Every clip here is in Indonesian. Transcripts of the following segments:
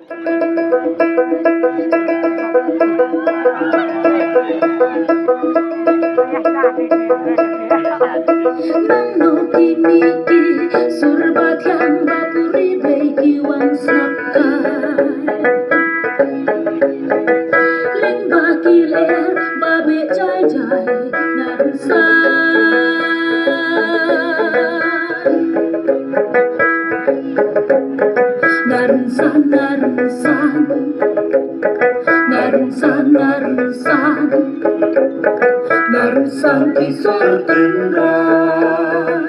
Miki surbat yang bapuri baiki wan sakai Leng baki ler babe jai jai narunsan kisar tendai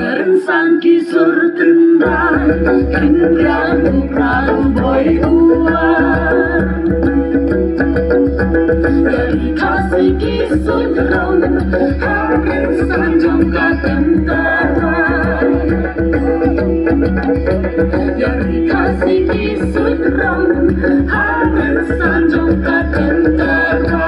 narunsan kisar tendai kindrang bukan boy uang dari kasih kisah daun narunsan jangka tentara dari kasih kisah daun narunsan jangka tentara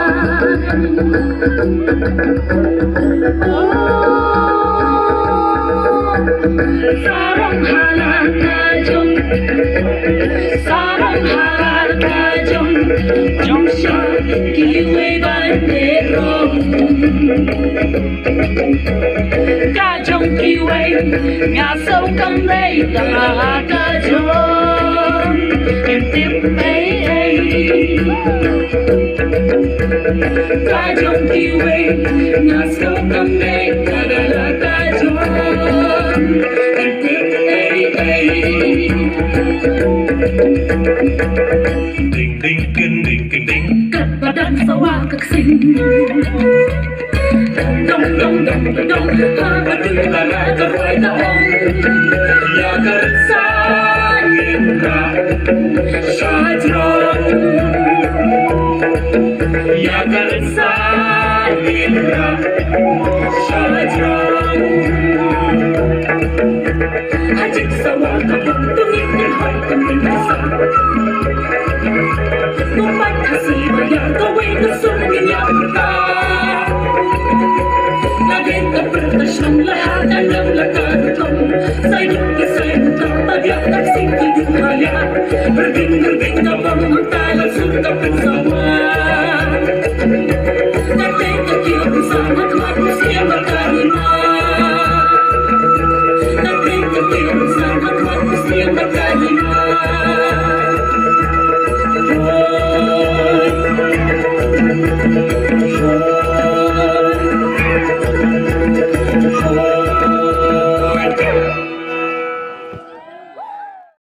sarang halal kajong trong xa kiwi ban rong ca trong kiwi ngả sâu căng đây là ca trong em tiếp mấy ca trong kiwi ngả sâu căng đây là ca trong em tiếp ding cất badan sawa kaksin dong habadula karoy taong ya karsa indra shajron ya karsa indra shajron hajik sawa kapag tungin ng hoy kaming nasa Numat kasih bayar kawin kesunggin yang ta Laging kepertasyan lahat ang lakarutong Sa iyong kisentang pagyak taksing kiding haya Berging-gerging na bang ang talang sungkapin sa